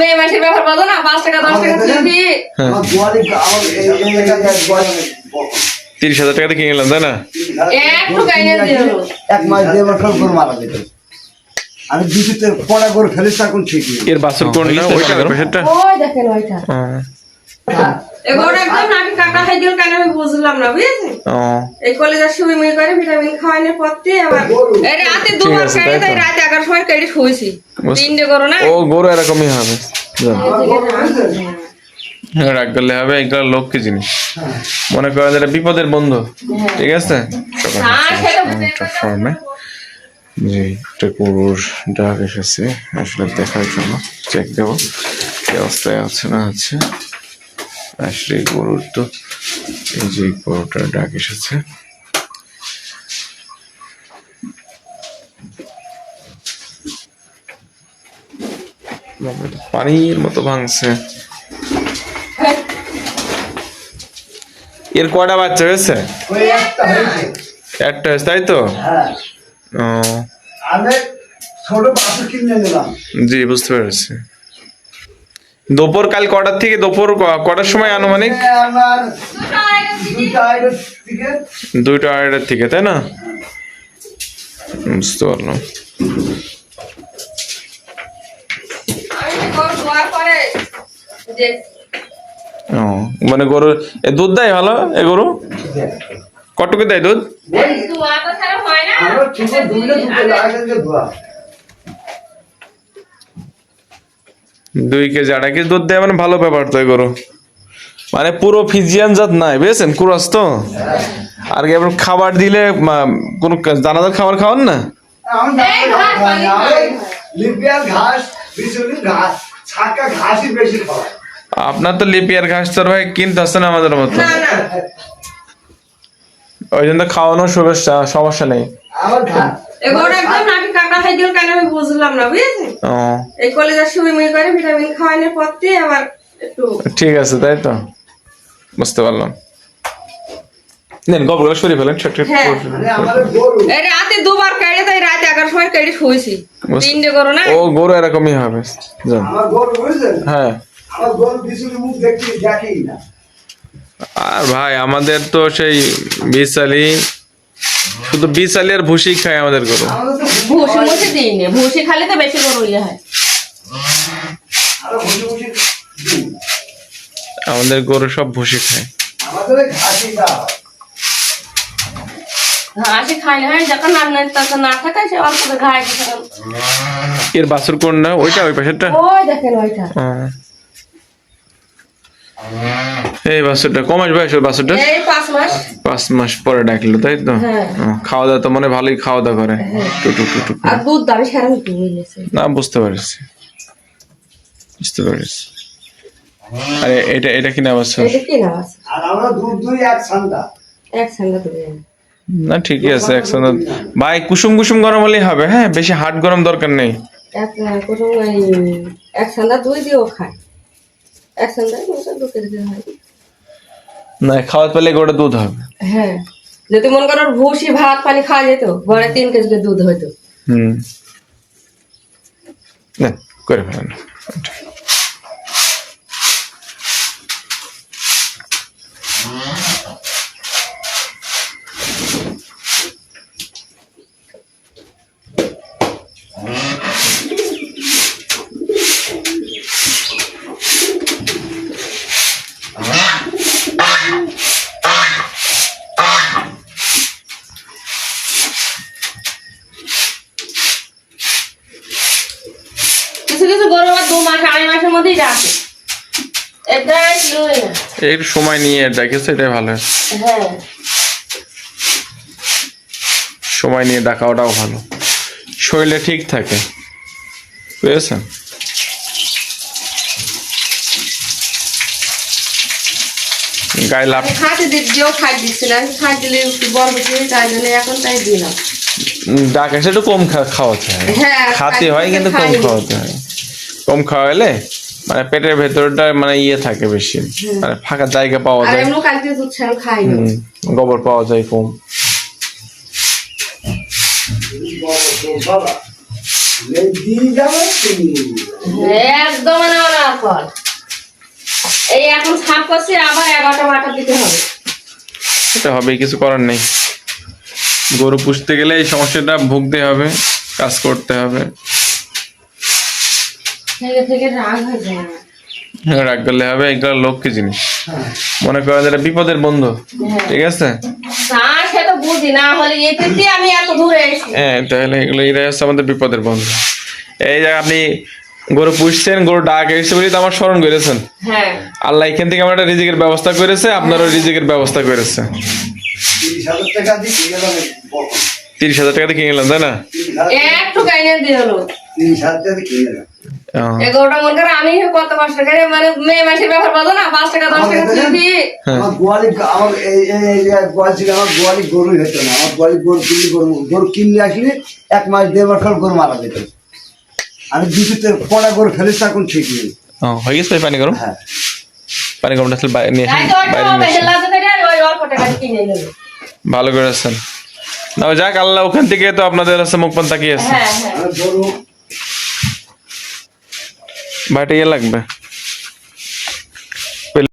মেয়ে মাসের ব্যাপার বলো না, 5 টাকা 10 টাকা চিঠি। 30,000 টাকা দিয়ে কিনে নিলাম, তাই না? একটু গাইনে দিও। 1 মাস 2 মাস করে মারা যেত। আমি দুটিতে পড়া করে ফেলিস এখন ঠিকই। এর বাছুর কোন না ওইটা পেশেন্টটা? ওই দেখেন ওইটা। এগোর একদম নাকি কাটা হয়ে গেল কেন আমি বুঝলাম না, বুঝেছেন? এই কলেজের সুবি মিল করে ভিটামিন খাওয়ানোর পরতে আবার এই রাতে দুবার খাই, তাই রাতে 11 সময় কেটে শুইছি। 3টে করো না। ও গরু এরকমই হবে, রাগ করলে হবে। এগুলো লক্ষ্মী জিনিস, মনে করেন এটা বিপদের বন্ধু, ঠিক আছে? ফার্মে জি একটা গরুর ডাক এসেছে, আসলে দেখার জন্য চেক দেবো কি অবস্থায় আছে না আছে। আসলে গরুর তো এই যে গরুটার ডাক এসেছে। পানির মতো ভাঙছে। এর কয়টা বাচ্চা হয়েছে? একটা হয়েছে, তাই তো? ও জি বুঝতে পেরেছি। দুপুর কাল কটার থেকে দুপুর কটার সময় আনুমানিক? 2টা 2:30 থেকে, তাই না? বুঝতে পারলাম। ও মানে গরু দুধ দেয় ভালো? এ গরু কটুকে দেয় দুধ? 2 কেজি 2.5 কেজি দুধ দেয়, মানে ভালো ব্যাপার তো। গরু মানে পুরো ফিজিয়ান জাত নাই, বুঝেছেন? কুরাস তো। আর খাবার দিলে কোন দানাদার খাবার খাওয়ান না? আপনার তো লিপিয়ার ঘাস তোর ভাই কিনতে আসছে না আমাদের মতো, ওই জন্য খাওয়ানোর সমস্যা নেই। এগোর একদম নাকি কাটা হয়ে গেল কেন আমি বুঝলাম না, বুঝেছেন? এই কলেজের সুবি মিল করে ভিটামিন খাওয়ানোর পরতে আবার একটু ঠিক আছে, তাই তো? বুঝতে পারলাম। নেন গবরগুলো সরিয়ে ফেলেন। এই রাতে দুবার কেটে, তাই রাতে 11 সময় কেটে শুইছি। 3টে করো না। ও গরু এরকমই হবে, জান। হ্যাঁ আর ভাই আমাদের তো সেই বিশালি, শুধু বিশালি আর ভুসি খায় আমাদের গরু। ভুসি মুসি দিই না, ভুসি খালে তো বেশি গরু ইয়ে হয়। আমাদের গরু সব ভুসি খায়। ঘাসি খাইলে হয়, যখন না থাকে সে অল্প ঘাস। এর বাছুর কোন না ওইটা? ওই পাশেরটা? ওই দেখেন ওইটা। এই বাছুরটা কম মাস বয়স? ওই বাছুরটা 5 মাস। 5 মাস পরে ডাকলো, তাই তো? খাওয়া দাওয়া তো মনে ভালোই খাওয়া দাওয়া করে। আর দুধ দাবি সারা মিলেছে না, বুঝতে পারছি বুঝতে পারছি। আরে এটা এটা কি না বাছুর? এটা কি না বাছুর? আর আমরা দুধ দুই এক ছান্দা দুধ না, ঠিকই আছে। একসাথে ভাই কুসুম কুসুম গরম হলেই হবে, হ্যাঁ? বেশি হাট গরম দরকার নেই। এক সান্দা দুই দিয়েও খায়। এক সান্দা 2 কেজি হয় না, খাওয়ার পেলে গোটা দুধ হবে। হ্যাঁ, যদি মনে করো ভুসি ভাত পানি খাওয়া যেত, ঘরে 3 কেজি দুধ হইতো। না করে ফেলেন। কিছু কিছু গরু 2 মাস 2.5 মাসের মধ্যেই ডাকে। একটু সময় নিয়ে ডাকেছে, এটাই ভালো। হ্যাঁ, সময় নিয়ে ডাকাটাও ভালো, শরীরে ঠিক থাকে, বুঝেছেন? গায়ে লাভ খাতে দিয়েও খাই দিচ্ছে না, খাই দিলে একটু বড় বেশি, তাই জন্য এখন তাই দিলাম। ডাক এসে একটু কম খাওয়াতে হয়। খাতে হয় কিন্তু কম খাওয়াতে হয়। কম খাওয়ালে মানে পেটের ভেতরটা মানে ইয়ে থাকে বেশি, মানে ফাঁকা জায়গা পাওয়া যায়, গোবর পাওয়া যায় কম। দিয়ে যাবে একদম না না ফল এই এখন সাফ করছি আবার 11টা বাটা দিতে হবে এটা হবে, কিছু করার নেই। গরু পুষতে গেলে এই সমস্যাটা ভুগতে হবে, কাজ করতে হবে। থেকে থেকে রাগ হয়ে যায় আমার। রাগ করলে হবে, এগুলো লক্ষ্মী জিনিস। মনে করেন যেটা বিপদের বন্ধু, ঠিক আছে? তা সে তো বুঝি না হলে এতে আমি এত দূরে এসেছি হ্যাঁ, তাহলে এগুলো এরাই হচ্ছে আমাদের বিপদের বন্ধু। এই যে আপনি গরু পুষছেন, গরু ডাক এসেছে বলেই তো আমার স্মরণ করেছেন। হ্যাঁ আল্লাহ এখান থেকে আমার একটা রিজিকের ব্যবস্থা করেছে, আপনারও রিজিকের ব্যবস্থা করেছে। 30,000 টাকা দিয়ে কিনে গেলাম বকন। 30,000 টাকা দিয়ে কিনে নিলাম, তাই না? 30,000 একটু গাইনে দিয়ে হলো 30,000 টাকা দিয়ে কিনে গেলাম। ও, 11টা মন করে আমি কত কষ্ট করে মানে মেয়ে মাসের ব্যাপার বলো না 5 টাকা 10 টাকা দিবি আমার গোয়ালি আমার এই গোয়াল ছিল, আমার গোয়ালি গরুই হতো না। আমার গোয়ালি গরু কিনলে আসলে 1 মাস 1.5 মাস পর গরু মারা যেত। আমি দুটোতে পড়া গরু ফেলে তখন ঠিক নেই। ও, হয়ে গেছে ভাই, পানি গরম। হ্যাঁ পানি গরমটা আসলে নিয়ে তাই আসেন, তো বাইরে ওটা নিয়ে আসেন। বেলা থেকে ওই অল্প টাকা কিনে নেব ভালো করেছেন। না যাক, আল্লাহ ওখান থেকে তো আপনাদের হচ্ছে মুখ পান তাকিয়ে আছে। হ্যাঁ হ্যাঁ আমার গরু ভাইটা ইয়ে লাগবে।